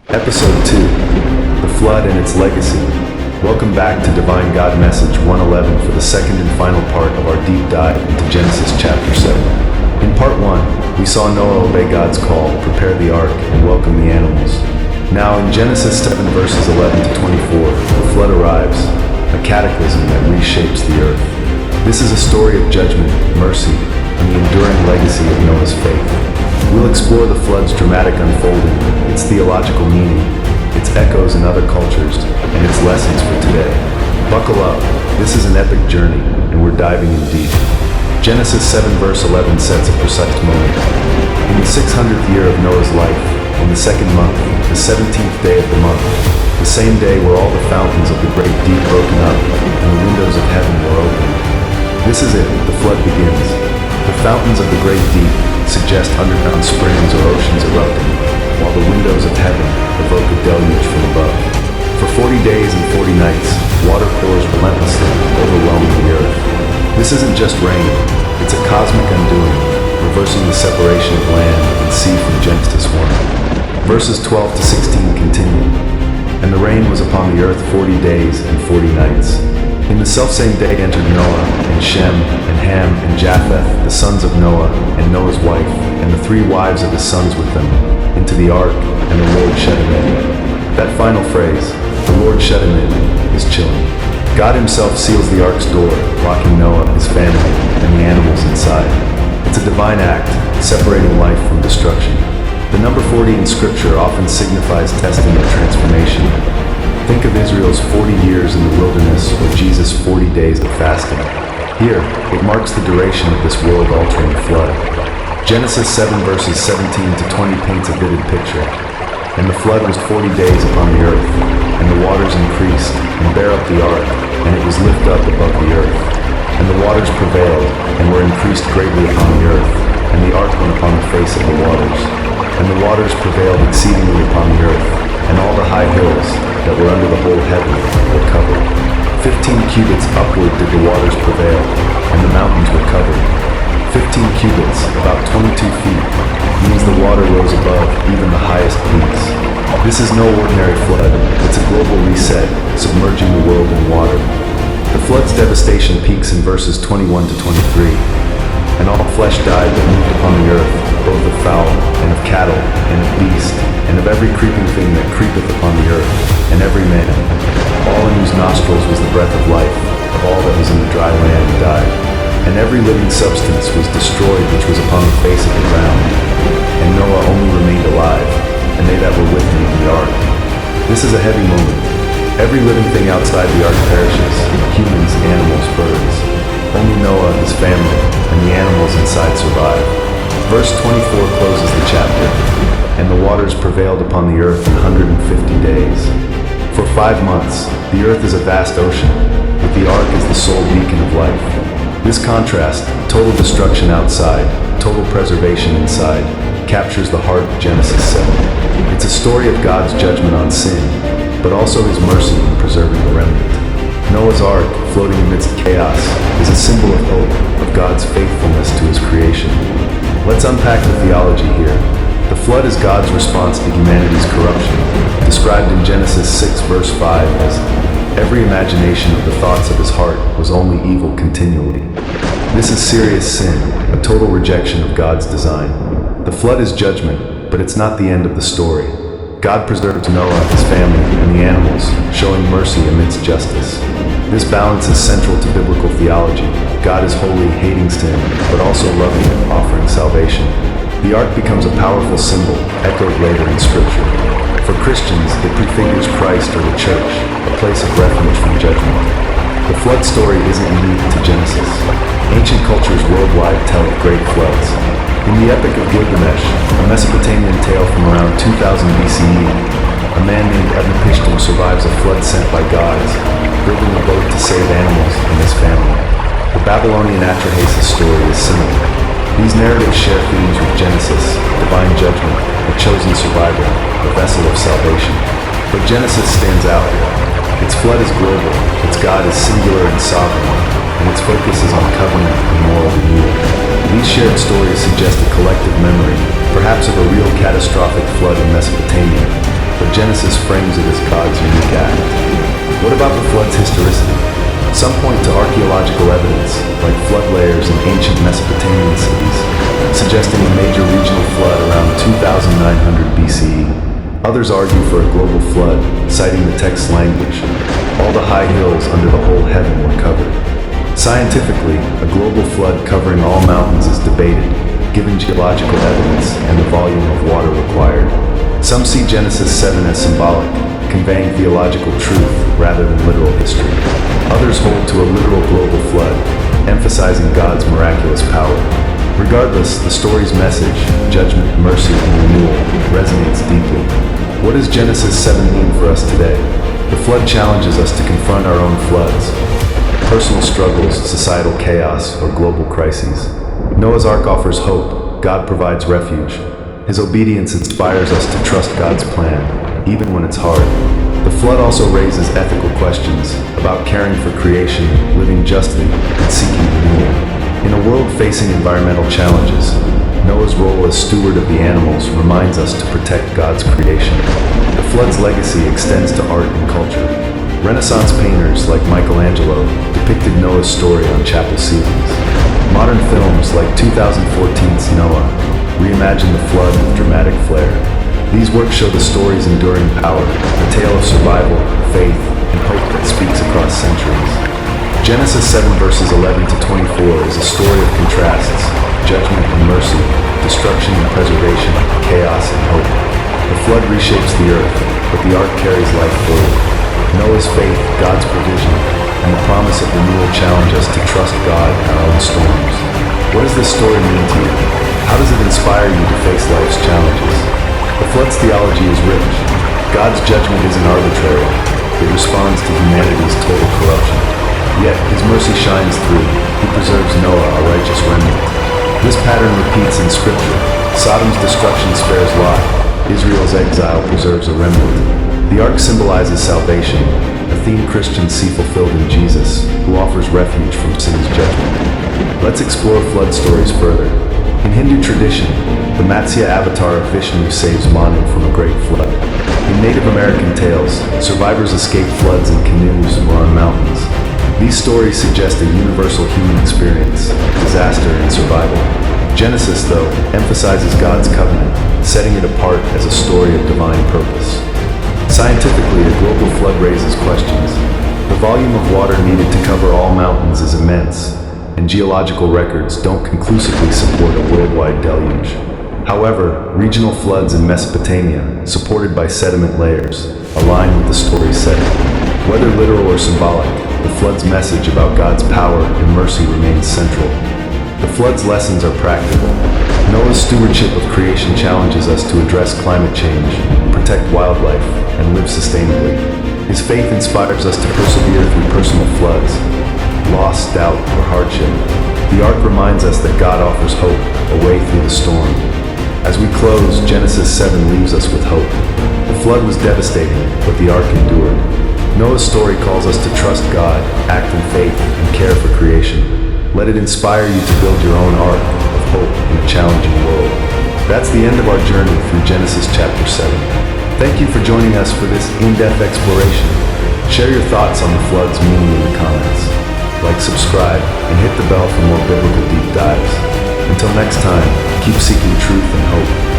Episode 2, The Flood and Its Legacy. Welcome back to Divine God Message 111 for the second and final part of our deep dive into Genesis Chapter 7. In Part 1, we saw Noah obey God's call, prepare the ark, and welcome the animals. Now in Genesis 7 verses 11 to 24, the flood arrives, a cataclysm that reshapes the earth. This is a story of judgment, mercy, and the enduring legacy of Noah's faith. We'll explore the flood's dramatic unfolding, its theological meaning, its echoes in other cultures, and its lessons for today. Buckle up, this is an epic journey, and we're diving in deep. Genesis 7 verse 11 sets a precise moment. In the 600th year of Noah's life, in the second month, the 17th day of the month, the same day where all the fountains of the great deep broken up, and the windows of heaven were opened. This is it, the flood begins. The fountains of the great deep suggest underground springs or oceans erupting, while the windows of heaven evoke a deluge from above. For 40 days and 40 nights, water pours relentlessly, overwhelming the earth. This isn't just rain, it's a cosmic undoing, reversing the separation of land and sea from Genesis 1. Verses 12 to 16 continue. And the rain was upon the earth 40 days and 40 nights. In the selfsame day entered Noah, and Shem, and Ham, and Japheth, the sons of Noah, and Noah's wife, and the 3 wives of his sons with them, into the ark, and the Lord shut him in. That final phrase, the Lord shut him in, is chilling. God himself seals the ark's door, locking Noah, his family, and the animals inside. It's a divine act, separating life from destruction. The number 40 in Scripture often signifies testing or transformation. Think of Israel's 40 years in the wilderness or Jesus' 40 days of fasting. Here, it marks the duration of this world-altering flood. Genesis 7 verses 17 to 20 paints a vivid picture. And the flood was 40 days upon the earth, and the waters increased, and bare up the ark, and it was lifted up above the earth. And the waters prevailed, and were increased greatly upon the earth, and the ark went upon the face of the waters. And the waters prevailed exceedingly upon the earth, and all the high hills that were under the whole heaven were covered. 15 cubits upward did the waters prevail, and the mountains were covered. 15 cubits, about 22 feet, means the water rose above even the highest peaks. This is no ordinary flood, it's a global reset, submerging the world in water. The flood's devastation peaks in verses 21 to 23. And all flesh died that moved upon the earth, both of fowl, and of cattle, and of beast, and of every creeping thing that creepeth upon the earth, and every man, all in whose nostrils was the breath of life, of all that was in the dry land died. And every living substance was destroyed which was upon the face of the ground. And Noah only remained alive, and they that were with him in the ark. This is a heavy moment. Every living thing outside the ark perishes, humans, animals, birds. Only Noah, his family, and the animals inside survive. Verse 24 closes the chapter. And the waters prevailed upon the earth 150 days. For 5 months, the earth is a vast ocean, but the ark is the sole beacon of life. This contrast, total destruction outside, total preservation inside, captures the heart of Genesis 7. It's a story of God's judgment on sin, but also his mercy in preserving the remnant. Noah's ark, floating amidst chaos, is a symbol of hope, of God's faithfulness to his creation. Let's unpack the theology here. The flood is God's response to humanity's corruption, described in Genesis 6 verse 5 as, every imagination of the thoughts of his heart was only evil continually. This is serious sin, a total rejection of God's design. The flood is judgment, but it's not the end of the story. God preserves Noah, his family, and the animals, showing mercy amidst justice. This balance is central to biblical theology. God is holy, hating sin, but also loving it, offering salvation. The ark becomes a powerful symbol, echoed later in Scripture. For Christians, it prefigures Christ or the church, a place of refuge from judgment. The flood story isn't unique to Genesis. Ancient cultures worldwide tell of great floods. In the Epic of Gilgamesh, a Mesopotamian tale from around 2000 BCE, a man named Epic survives a flood sent by gods, building a boat to save animals and his family. The Babylonian Atrahasis story is similar. These narratives share themes with Genesis, divine judgment, a chosen survivor, a vessel of salvation. But Genesis stands out. Its flood is global, its God is singular and sovereign, and its focus is on covenant and moral renewal. These shared stories suggest a collective memory, perhaps of a real catastrophic flood in Mesopotamia, but Genesis frames it as God's unique act. What about the flood's historicity? Some point to archaeological evidence, like flood layers in ancient Mesopotamian cities, suggesting a major regional flood around 2900 BCE. Others argue for a global flood, citing the text's language. All the high hills under the whole heaven were covered. Scientifically, a global flood covering all mountains is debated, given geological evidence and the volume of water required. Some see Genesis 7 as symbolic, conveying theological truth rather than literal history. Others hold to a literal global flood, emphasizing God's miraculous power. Regardless, the story's message, judgment, mercy, and renewal, resonates deeply. What does Genesis 7 mean for us today? The flood challenges us to confront our own floods, personal struggles, societal chaos, or global crises. Noah's Ark offers hope. God provides refuge. His obedience inspires us to trust God's plan, even when it's hard. The flood also raises ethical questions about caring for creation, living justly, and seeking renewal. In a world facing environmental challenges, Noah's role as steward of the animals reminds us to protect God's creation. The flood's legacy extends to art and culture. Renaissance painters like Michelangelo depicted Noah's story on chapel ceilings. Modern films like 2014's Noah reimagine the flood with dramatic flair. These works show the story's enduring power, a tale of survival, faith, and hope that speaks across centuries. Genesis 7 verses 11 to 24 is a story of contrasts, judgment and mercy, destruction and preservation, chaos and hope. The flood reshapes the earth, but the ark carries life forward. Noah's faith, God's provision, and the promise of renewal challenge us to trust God in our own storms. What does this story mean to you? How does it inspire you to face life's challenges? The flood's theology is rich. God's judgment isn't arbitrary. It responds to humanity's total corruption. Yet, His mercy shines through. He preserves Noah, a righteous remnant. This pattern repeats in Scripture. Sodom's destruction spares Lot. Israel's exile preserves a remnant. The ark symbolizes salvation, a theme Christians see fulfilled in Jesus, who offers refuge from sin's judgment. Let's explore flood stories further. In Hindu tradition, the Matsya avatar of Vishnu saves Manu from a great flood. In Native American tales, survivors escape floods in canoes or on mountains. These stories suggest a universal human experience, disaster and survival. Genesis, though, emphasizes God's covenant, setting it apart as a story of divine purpose. Scientifically, a global flood raises questions. The volume of water needed to cover all mountains is immense, and geological records don't conclusively support a worldwide deluge. However, regional floods in Mesopotamia, supported by sediment layers, align with the story's setting. Whether literal or symbolic, the flood's message about God's power and mercy remains central. The flood's lessons are practical. Noah's stewardship of creation challenges us to address climate change, protect wildlife, and live sustainably. His faith inspires us to persevere through personal floods, loss, doubt, or hardship. The ark reminds us that God offers hope, a way through the storm. As we close, Genesis 7 leaves us with hope. The flood was devastating, but the ark endured. Noah's story calls us to trust God, act in faith, and care for creation. Let it inspire you to build your own ark of hope in a challenging world. That's the end of our journey through Genesis chapter 7. Thank you for joining us for this in-depth exploration. Share your thoughts on the flood's meaning in the comments. Like, subscribe, and hit the bell for more biblical deep dives. Until next time, keep seeking truth and hope.